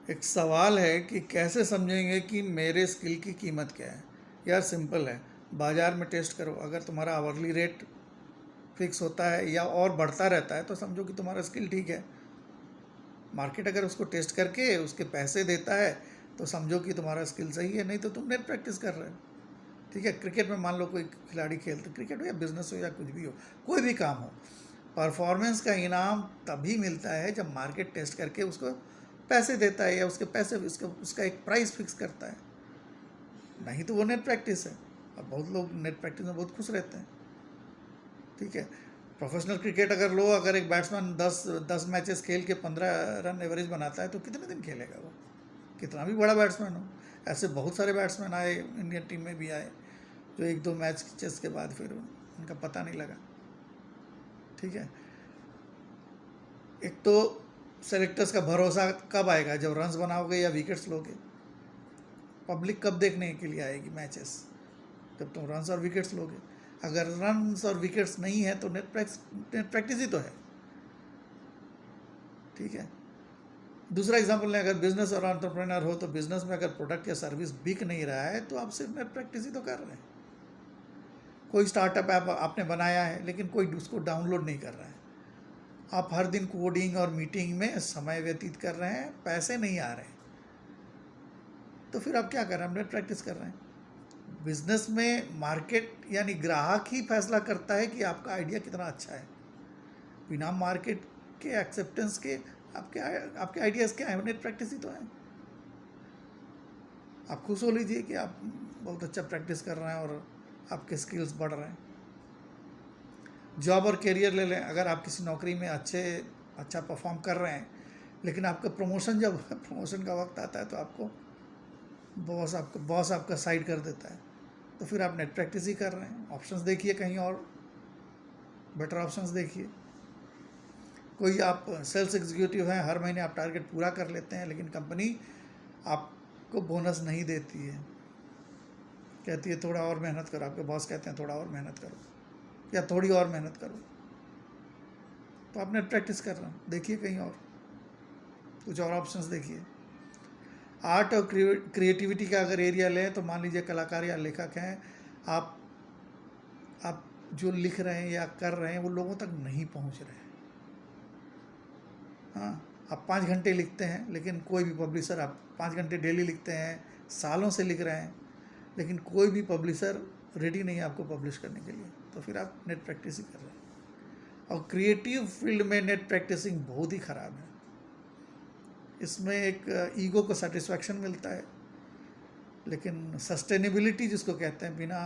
एक सवाल है कि कैसे समझेंगे कि मेरे स्किल की कीमत क्या है। यार सिंपल है, बाज़ार में टेस्ट करो। अगर तुम्हारा आवरली रेट फिक्स होता है या और बढ़ता रहता है तो समझो कि तुम्हारा स्किल ठीक है। मार्केट अगर उसको टेस्ट करके उसके पैसे देता है तो समझो कि तुम्हारा स्किल सही है, नहीं तो तुम नेट प्रैक्टिस कर रहे हो। ठीक है, क्रिकेट में मान लो कोई खिलाड़ी खेलते, क्रिकेट हो या बिजनेस हो या कुछ भी हो, कोई भी काम हो, परफॉर्मेंस का इनाम तभी मिलता है जब मार्केट टेस्ट करके उसको पैसे देता है या उसके पैसे उसका एक प्राइस फिक्स करता है। नहीं तो वो नेट प्रैक्टिस है। और बहुत लोग नेट प्रैक्टिस में बहुत खुश रहते हैं। ठीक है, प्रोफेशनल क्रिकेट अगर लो, अगर एक बैट्समैन 10 मैचेस खेल के 15 रन एवरेज बनाता है तो कितने दिन खेलेगा वो, कितना भी बड़ा बैट्समैन हो। ऐसे बहुत सारे बैट्समैन आए, इंडियन टीम में भी आए, जो 1-2 मैच चेस के बाद फिर उनका पता नहीं लगा। ठीक है, एक तो सेलेक्टर्स का भरोसा कब आएगा, जब रन्स बनाओगे या विकेट्स लोगे। पब्लिक कब देखने के लिए आएगी मैचेस, जब तुम रन्स और विकेट्स लोगे। अगर रन्स और विकेट्स नहीं है तो नेट प्रैक्टिस ही तो है। ठीक है, दूसरा एग्जांपल लें, अगर बिजनेस और एंटरप्रेन्योर हो तो बिजनेस में अगर प्रोडक्ट या सर्विस बिक नहीं रहा है तो आप सिर्फ नेट प्रैक्टिस ही तो कर रहे हैं। कोई स्टार्टअप ऐप आपने बनाया है लेकिन कोई उसको डाउनलोड नहीं कर रहा है। आप हर दिन कोडिंग और मीटिंग में समय व्यतीत कर रहे हैं, पैसे नहीं आ रहे हैं, तो फिर आप क्या कर रहे हैं, नेट प्रैक्टिस कर रहे हैं। बिजनेस में मार्केट यानी ग्राहक ही फैसला करता है कि आपका आइडिया कितना अच्छा है। बिना मार्केट के एक्सेप्टेंस के आपके आपके आइडियाज़ क्या है, नेट प्रैक्टिस ही तो है। आप खुश हो लीजिए कि आप बहुत अच्छा प्रैक्टिस कर रहे हैं और आपके स्किल्स बढ़ रहे हैं। जॉब और करियर ले लें, अगर आप किसी नौकरी में अच्छा परफॉर्म कर रहे हैं लेकिन आपका प्रमोशन जब प्रमोशन का वक्त आता है तो आपको बॉस आपका साइड कर देता है, तो फिर आप नेट प्रैक्टिस ही कर रहे हैं। ऑप्शंस देखिए, कहीं और बेटर ऑप्शंस देखिए। कोई आप सेल्स एग्जीक्यूटिव हैं, हर महीने आप टारगेट पूरा कर लेते हैं लेकिन कंपनी आपको बोनस नहीं देती है, कहती है थोड़ा और मेहनत करो। आपके बॉस कहते हैं थोड़ा और मेहनत करो या थोड़ी और मेहनत करो, तो आप नेट प्रैक्टिस कर रहे हैं। देखिए कहीं और, कुछ और ऑप्शंस देखिए। आर्ट और क्रिएटिविटी का अगर एरिया लें तो मान लीजिए कलाकार या लेखक हैं, आप आप जो लिख रहे हैं या कर रहे हैं वो लोगों तक नहीं पहुंच रहे हैं। हाँ, आप 5 घंटे लिखते हैं लेकिन कोई भी पब्लिशर, आप 5 घंटे डेली लिखते हैं, सालों से लिख रहे हैं, लेकिन कोई भी पब्लिशर रेडी नहीं है आपको पब्लिश करने के लिए, तो फिर आप नेट प्रैक्टिस ही कर रहे हैं। और क्रिएटिव फील्ड में नेट प्रैक्टिसिंग बहुत ही ख़राब है। इसमें एक ईगो को सेटिस्फैक्शन मिलता है, लेकिन सस्टेनेबिलिटी जिसको कहते हैं, बिना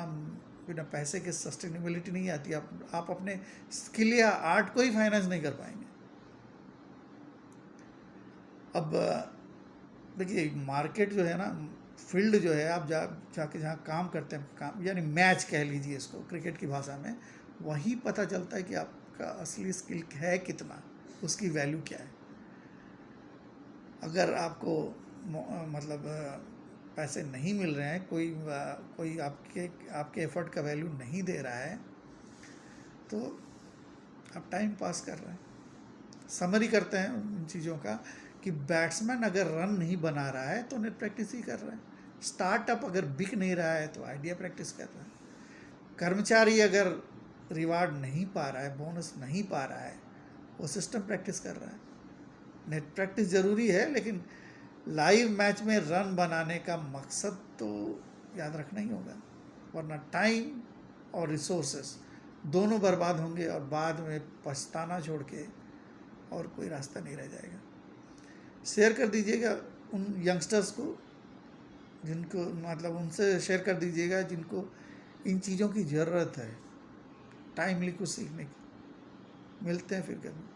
बिना पैसे के सस्टेनेबिलिटी नहीं आती। आप अपने स्किल या आर्ट को ही फाइनेंस नहीं कर पाएंगे। अब देखिए, मार्केट जो है ना, फील्ड जो है, आप जाके जहाँ काम करते हैं, काम यानी मैच कह लीजिए इसको क्रिकेट की भाषा में, वही पता चलता है कि आपका असली स्किल है कितना, उसकी वैल्यू क्या है। अगर आपको मतलब पैसे नहीं मिल रहे हैं, कोई आपके एफर्ट का वैल्यू नहीं दे रहा है, तो आप टाइम पास कर रहे हैं। समरी करते हैं उन चीज़ों का कि बैट्समैन अगर रन नहीं बना रहा है तो नेट प्रैक्टिस ही कर रहा है। स्टार्टअप अगर बिक नहीं रहा है तो आइडिया प्रैक्टिस कर रहा है। कर्मचारी अगर रिवार्ड नहीं पा रहा है, बोनस नहीं पा रहा है, वो सिस्टम प्रैक्टिस कर रहा है। नेट प्रैक्टिस ज़रूरी है, लेकिन लाइव मैच में रन बनाने का मकसद तो याद रखना ही होगा, वरना टाइम और रिसोर्सेस दोनों बर्बाद होंगे और बाद में पछताना छोड़ के और कोई रास्ता नहीं रह जाएगा। शेयर कर दीजिएगा उन यंगस्टर्स को, जिनको मतलब उनसे शेयर कर दीजिएगा जिनको इन चीज़ों की ज़रूरत है, टाइमली कुछ सीखने की। मिलते हैं फिर कभी।